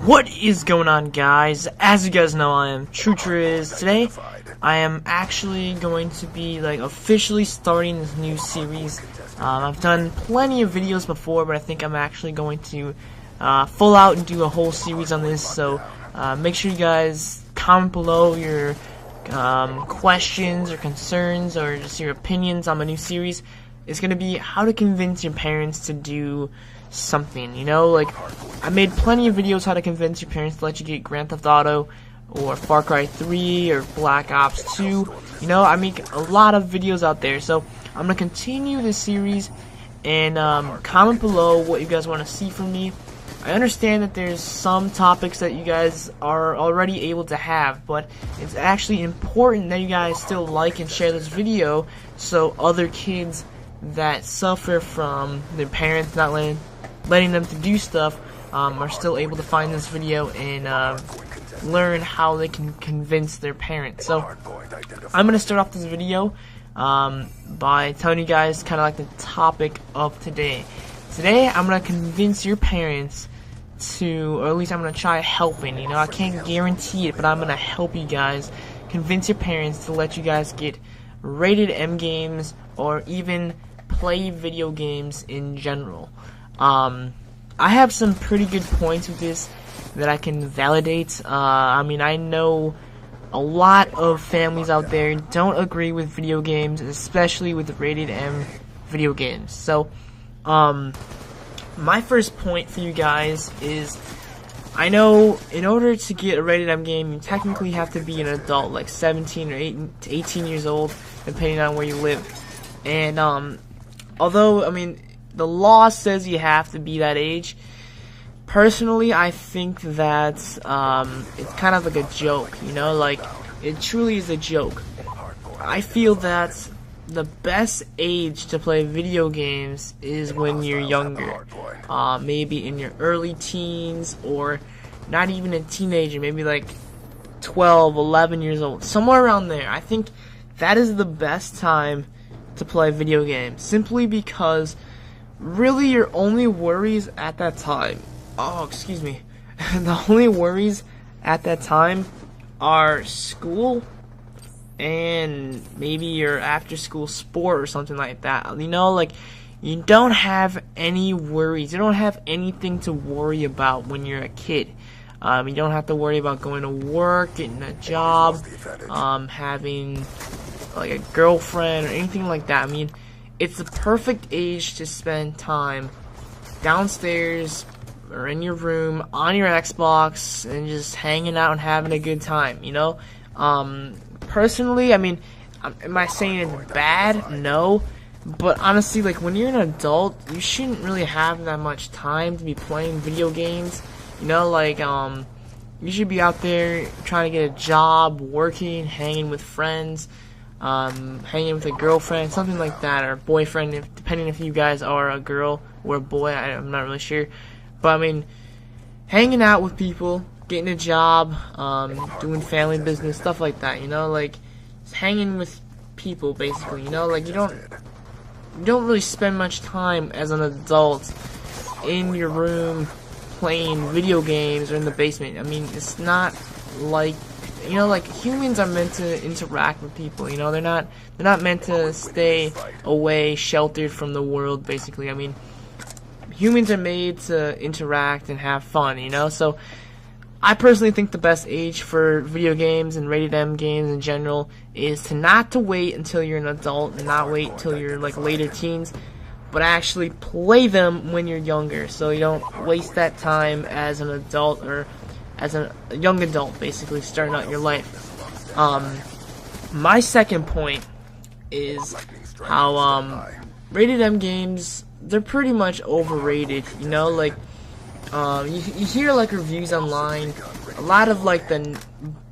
What is going on, guys? As you guys know, I am Trutriz. Today I am actually going to be officially starting this new series. I've done plenty of videos before, but I think I'm actually going to full out and do a whole series on this. So make sure you guys comment below your questions or concerns or just your opinions on my new series. It's gonna be how to convince your parents to do something, you know, I made plenty of videos how to convince your parents to let you get Grand Theft Auto or Far Cry 3 or Black Ops 2. You know, I make a lot of videos out there, so I'm gonna continue this series. And comment below what you guys want to see from me. I understand that there's some topics that you guys are already able to have, but it's actually important that you guys still like and share this video so other kids that suffer from their parents not letting them to do stuff are still able to find this video and learn how they can convince their parents. So I'm going to start off this video by telling you guys kind of like the topic of today. Today I'm going to convince your parents to, or at least I'm going to try helping. You know, I can't guarantee it, but I'm going to help you guys convince your parents to let you guys get rated M games or even play video games in general. I have some pretty good points with this that I can validate. I mean, I know a lot of families out there don't agree with video games, especially with rated M video games. So, my first point for you guys is, I know in order to get a rated M game, you technically have to be an adult, like 17 or 18 years old, depending on where you live. And, although, I mean, the law says you have to be that age, personally, I think that it's kind of like a joke, you know, like, it truly is a joke. I feel that the best age to play video games is when you're younger, maybe in your early teens, or not even a teenager, maybe like 12, 11 years old, somewhere around there. I think that is the best time to play video games, simply because really your only worries at that time, the only worries at that time are school and maybe your after school sport or something like that. You know, like, you don't have any worries, you don't have anything to worry about when you're a kid. You don't have to worry about going to work, getting a job, having like a girlfriend or anything like that. I mean, it's the perfect age to spend time downstairs or in your room on your Xbox and just hanging out and having a good time, you know? Personally, I mean, am I saying it's bad? No. But honestly, like, when you're an adult, you shouldn't really have that much time to be playing video games. You know, like, you should be out there trying to get a job, working, hanging with friends, hanging with a girlfriend, something like that, or boyfriend, depending if you guys are a girl or a boy. I'm not really sure, but I mean, hanging out with people, getting a job, doing family business, stuff like that. You know, like, just hanging with people, basically. You know, like, you don't really spend much time as an adult in your room playing video games or in the basement. I mean, it's not like, you know, like, humans are meant to interact with people, you know, they're not meant to stay away, sheltered from the world, basically. I mean, humans are made to interact and have fun, you know, so I personally think the best age for video games and rated M games in general is to not to wait until you're an adult and not wait until you're like later teens, but actually play them when you're younger, so you don't waste that time as an adult or as a young adult, basically, starting out your life. My second point is how rated M games, they're pretty much overrated, you know, like, you hear like reviews online, a lot of like the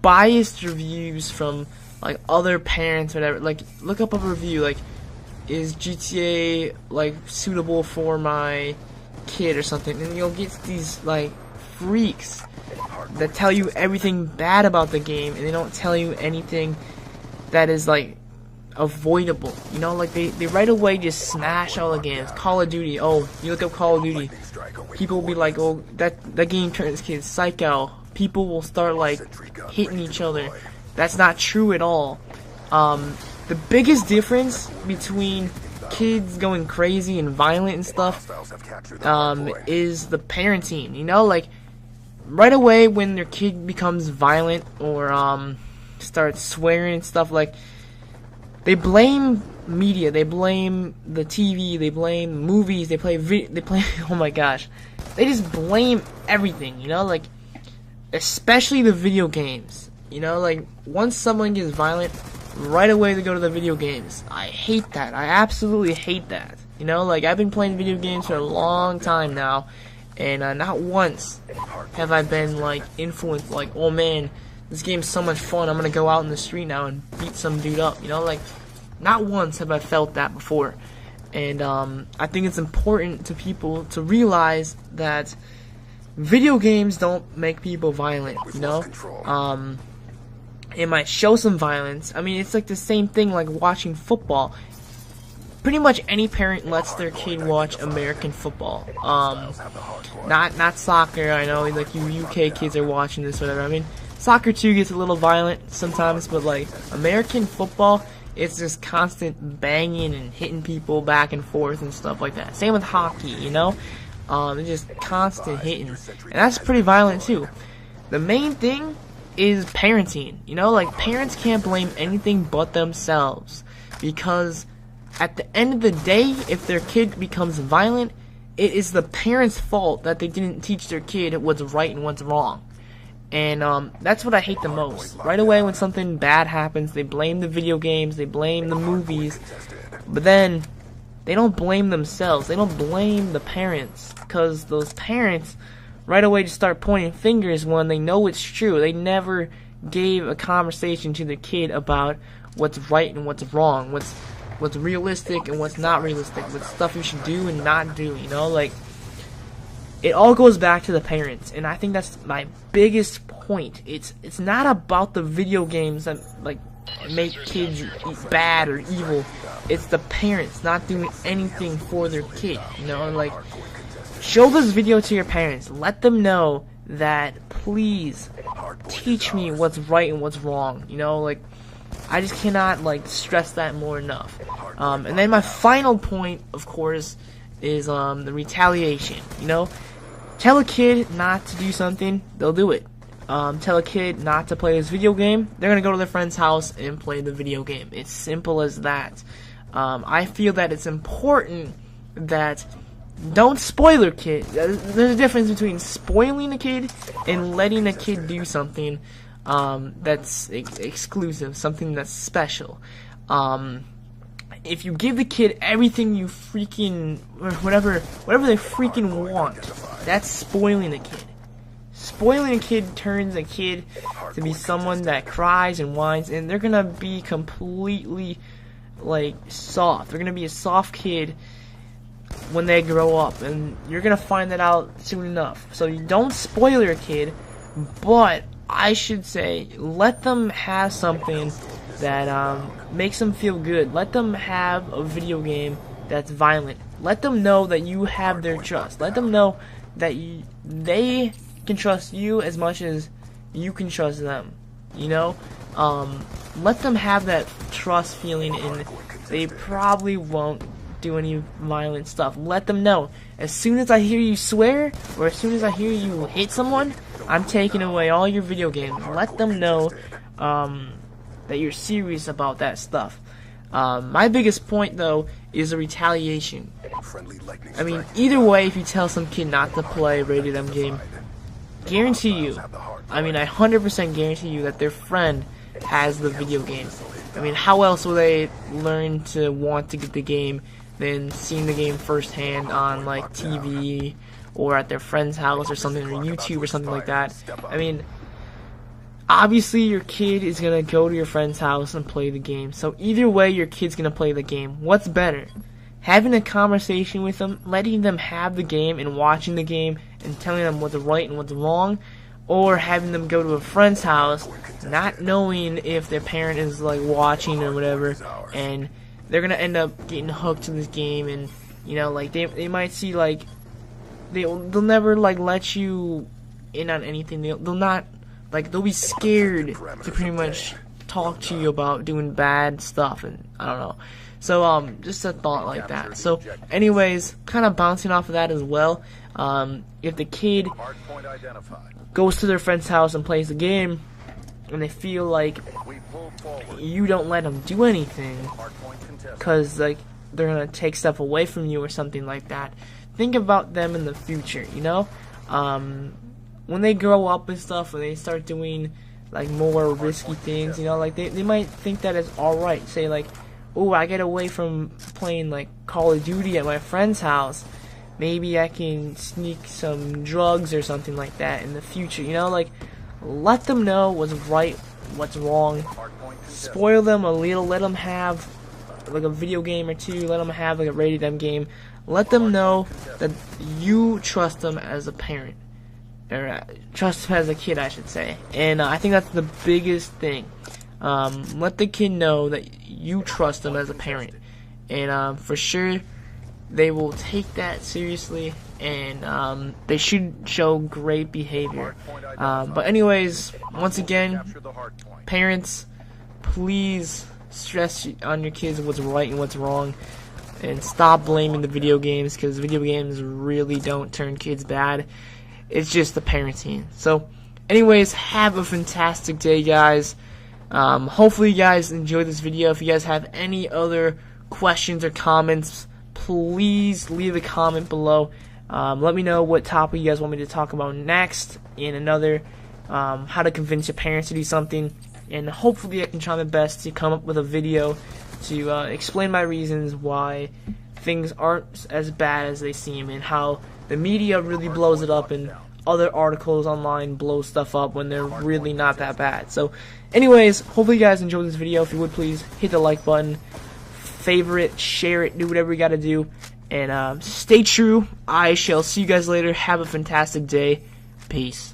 biased reviews from like other parents, whatever. Like, look up a review like, is GTA like suitable for my kid or something, and you'll get these like freaks that tell you everything bad about the game, and they don't tell you anything that is like avoidable. You know, like, they right away just smash all the games. Call of Duty, oh, you look up Call of Duty, people will be like, oh, that game turns kids psycho. People will start like hitting each other. That's not true at all. The biggest difference between kids going crazy and violent and stuff is the parenting. You know, like right away when your kid becomes violent or starts swearing and stuff, like they blame media, they blame the TV, they blame movies, they play oh my gosh, they just blame everything. You know, like especially the video games. You know, like once someone gets violent, right away they go to the video games. I hate that. I absolutely hate that. You know, like I've been playing video games for a long time now, and not once have I been like influenced, like, oh man, this game's so much fun, I'm gonna go out in the street now and beat some dude up. You know, like not once have I felt that before. And I think it's important to people to realize that video games don't make people violent. You know, it might show some violence. I mean, it's like the same thing like watching football. Pretty much any parent lets their kid watch American football. Not soccer. I know like you UK kids are watching this, whatever. I mean, soccer too gets a little violent sometimes, but like American football, it's just constant banging and hitting people back and forth and stuff like that. Same with hockey, you know? It's just constant hitting. And that's pretty violent too. The main thing is parenting. You know, like parents can't blame anything but themselves, because at the end of the day, if their kid becomes violent, it is the parents' fault that they didn't teach their kid what's right and what's wrong. And that's what I hate the most. Right away when something bad happens, they blame the video games, they blame the movies, but then they don't blame themselves. They don't blame the parents, because those parents right away just start pointing fingers when they know it's true. They never gave a conversation to their kid about what's right and what's wrong, what's realistic and what's not realistic, what stuff you should do and not do. You know, like it all goes back to the parents, and I think that's my biggest point. It's not about the video games that like make kids bad or evil. It's the parents not doing anything for their kid. You know, like show this video to your parents. Let them know that, please teach me what's right and what's wrong. You know, like I just cannot like stress that more enough. And then my final point, of course, is the retaliation. You know, tell a kid not to do something, they'll do it. Tell a kid not to play this video game, they're gonna go to their friend's house and play the video game. It's simple as that. I feel that it's important that don't spoil your kid. There's a difference between spoiling a kid and letting a kid do something that's exclusive, something that's special. If you give the kid everything you freaking, whatever they freaking want, that's spoiling a kid. Spoiling a kid turns a kid to be someone that cries and whines, and they're gonna be completely like soft. They're gonna be a soft kid when they grow up, and you're gonna find that out soon enough. So you don't spoil your kid, but I should say let them have something that makes them feel good. Let them have a video game that's violent. Let them know that you have their trust. Let them know that they can trust you as much as you can trust them. You know, let them have that trust feeling, and they probably won't do any violent stuff. Let them know, as soon as I hear you swear, or as soon as I hear you hit someone, I'm taking away all your video games. Let them know that you're serious about that stuff. My biggest point, though, is the retaliation. I mean, either way, if you tell some kid not to play a rated M game, guarantee you, I mean, I 100% guarantee you that their friend has the video game. I mean, how else will they learn to want to get the game than seeing the game firsthand on, like, TV or at their friend's house or something, or YouTube or something like that? I mean, obviously your kid is going to go to your friend's house and play the game. So either way, your kid's going to play the game. What's better? Having a conversation with them, letting them have the game and watching the game and telling them what's right and what's wrong, or having them go to a friend's house not knowing if their parent is like watching or whatever, and they're going to end up getting hooked to this game, and you know, like they might see like they'll never like let you in on anything. They'll not like, they'll be scared to pretty much talk to you about doing bad stuff, and I don't know. So just a thought like that. So anyways, kind of bouncing off of that as well, if the kid goes to their friend's house and plays the game and they feel like you don't let them do anything because like they're gonna take stuff away from you or something like that, think about them in the future, you know. When they grow up and stuff, when they start doing like more risky things, you know, like they might think that it's alright. Say like, oh, I get away from playing like Call of Duty at my friend's house, maybe I can sneak some drugs or something like that in the future, you know. Like, let them know what's right, what's wrong. Spoil them a little, let them have like a video game or two, let them have like a rated M game. Let them know that you trust them as a parent, or trust them as a kid, I should say. And I think that's the biggest thing. Let the kid know that you trust them as a parent, and for sure they will take that seriously, and they should show great behavior. But anyways, once again, parents, please stress on your kids what's right and what's wrong, and stop blaming the video games, because video games really don't turn kids bad. It's just the parenting. So anyways, have a fantastic day, guys. Hopefully you guys enjoyed this video. If you guys have any other questions or comments, please leave a comment below. Let me know what topic you guys want me to talk about next in another, how to convince your parents to do something, and hopefully I can try my best to come up with a video to explain my reasons why things aren't as bad as they seem, and how the media really blows it up and other articles online blow stuff up when they're really not that bad. So anyways, hopefully you guys enjoyed this video. If you would, please hit the like button, favorite, share it, do whatever you gotta do, and stay true. I shall see you guys later. Have a fantastic day. Peace.